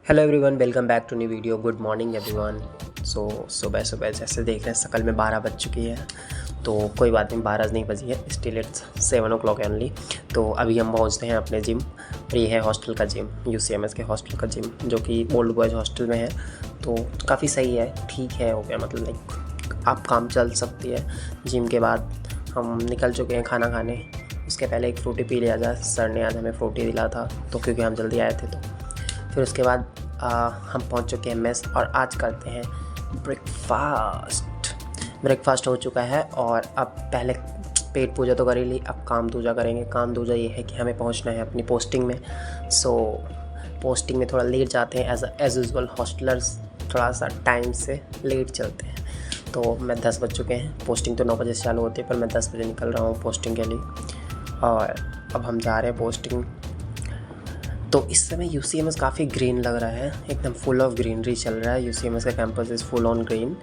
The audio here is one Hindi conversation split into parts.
Hello everyone, welcome back to new video. Good morning everyone. सुबह सुबह जैसे देख रहे हैं शक्ल में 12 बज चुकी है, तो कोई बात नहीं, 12 नहीं बजी है, स्टिल इट्स 7 o'clock ओनली। तो अभी हम पहुंचते हैं अपने जिम, और ये है हॉस्टल का जिम, UCMS के हॉस्टल का जिम, जो कि ओल्ड बॉयज़ हॉस्टल में है। तो काफ़ी सही है, ठीक है, हो गया, मतलब लाइक आप काम चल सकती है। जिम के बाद हम निकल चुके हैं खाना खाने। उसके पहले एक फ्रूटी पी लिया जाए, सर ने आज हमें फ्रूटी दिला था, तो क्योंकि हम जल्दी आए थे। तो फिर उसके बाद हम पहुंच चुके हैं मेस, और आज करते हैं ब्रेकफास्ट हो चुका है। और अब पहले पेट पूजा तो कर ही ली, अब काम दूजा करेंगे। काम दूजा ये है कि हमें पहुंचना है अपनी पोस्टिंग में। पोस्टिंग में थोड़ा लेट जाते हैं, एज यूजुअल हॉस्टलर्स थोड़ा सा टाइम से लेट चलते हैं। तो मैं 10 बज चुके हैं, पोस्टिंग तो 9 बजे से चालू होती है, पर मैं 10 बजे निकल रहा हूँ पोस्टिंग के लिए। और अब हम जा रहे हैं पोस्टिंग। तो इस समय UCMS काफ़ी ग्रीन लग रहा है, एकदम फुल ऑफ ग्रीनरी चल रहा है। UCMS का campus is full on green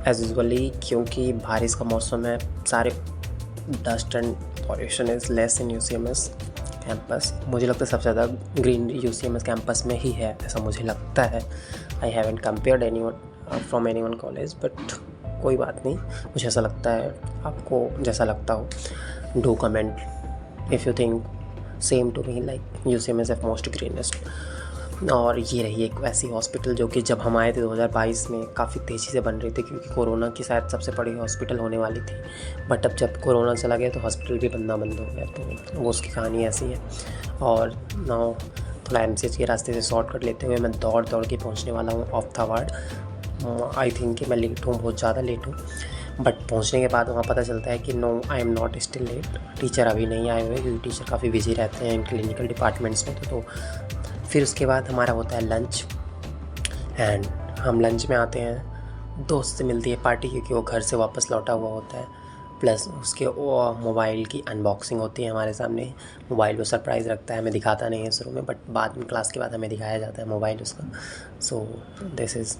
as usually, क्योंकि बारिश का मौसम है। सारे dust and pollution is less in UCMS campus. मुझे लगता है सबसे ज़्यादा ग्रीन UCMS कैंपस में ही है, ऐसा मुझे लगता है। I haven't compared anyone from anyone college, but कोई बात नहीं, मुझे ऐसा लगता है। आपको जैसा लगता हो, do comment if you think same to me, like UCMS है मोस्ट ग्रीनेस्ट। और ये रही एक वैसी हॉस्पिटल जो कि जब हम आए थे 2022 में काफ़ी तेज़ी से बन रही थी, क्योंकि कोरोना की शायद सबसे बड़ी हॉस्पिटल होने वाली थी। बट अब जब कोरोना चला गया तो हॉस्पिटल भी बनना बंद हो गया, तो वो उसकी कहानी ऐसी है। और नाउ थोड़ा MCH के रास्ते से शॉर्टकट लेते हुए मैं दौड़ के पहुँचने वाला हूँ of the ward. I think कि मैं लेट हूँ, बहुत ज़्यादा लेट हूँ। बट पहुंचने के बाद वहाँ पता चलता है कि no, I am not still late. Teacher अभी नहीं आए हुए, क्योंकि टीचर काफ़ी बिजी रहते हैं इन क्लिनिकल डिपार्टमेंट्स में। तो फिर उसके बाद हमारा होता है लंच, एंड हम लंच में आते हैं। दोस्त से मिलती है पार्टी, क्योंकि वो घर से वापस लौटा हुआ होता है। प्लस उसके मोबाइल की अनबॉक्सिंग होती है हमारे सामने। मोबाइल वो सरप्राइज़ रखता है, हमें दिखाता नहीं है शुरू में, बट बाद में क्लास के बाद हमें दिखाया जाता है मोबाइल उसका। So this is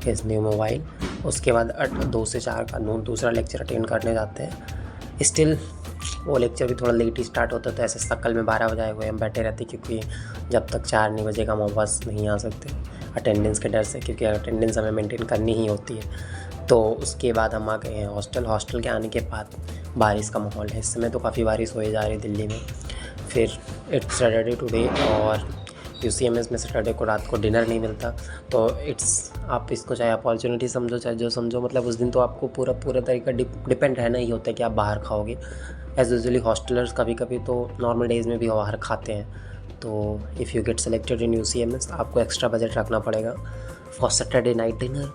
his new mobile. उसके बाद 2 से 4 का दूसरा लेक्चर अटेंड करने जाते हैं। स्टिल वो लेक्चर भी थोड़ा लेट ही स्टार्ट होता है, तो ऐसे शक्ल में 12 बजाए हुए हम बैठे रहते, क्योंकि जब तक 4 नहीं बजेगा हम वापस नहीं आ सकते अटेंडेंस के डर से, क्योंकि अटेंडेंस हमें मेंटेन करनी ही होती है। तो उसके बाद हम आ गए हैं हॉस्टल के आने के बाद बारिश का माहौल है इस समय, तो काफ़ी बारिश होए जा रही है दिल्ली में। फिर इट्स सैटरडे टुडे, और UCMS में सैटरडे को रात को डिनर नहीं मिलता। तो आप इसको चाहे अपॉर्चुनिटी समझो, चाहे जो समझो, मतलब उस दिन तो आपको पूरा तरीका डिपेंड रहना ही होता है कि आप बाहर खाओगे। एज यूजुअली हॉस्टलर्स कभी कभी तो नॉर्मल डेज़ में भी बाहर खाते हैं। तो if you get selected in UCMS आपको एक्स्ट्रा बजट रखना पड़ेगा फॉर सैटरडे नाइट डिनर।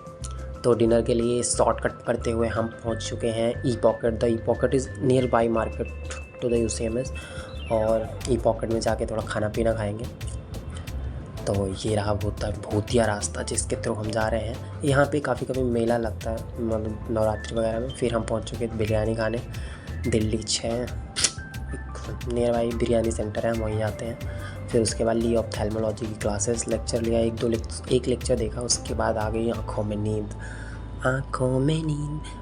तो डिनर के लिए शॉर्टकट करते हुए हम पहुंच चुके हैं E-Pocket। The E-Pocket is nearby market to the UCMS, और E-Pocket में जाके थोड़ा खाना पीना खाएंगे। तो ये रहा भूतिया रास्ता जिसके थ्रू हम जा रहे हैं। यहाँ पे कभी मेला लगता है, मतलब नवरात्रि वगैरह में। फिर हम पहुँच चुके बिरयानी खाने, Delhi 6 near by biryani centre है, हम वहीं जाते हैं। फिर उसके बाद ली ऑप्थेल्मोलॉजी की क्लासेस, लेक्चर लिया, एक लेक्चर देखा। उसके बाद आ गई आँखों में नींद।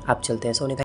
आप चलते हैं सोने।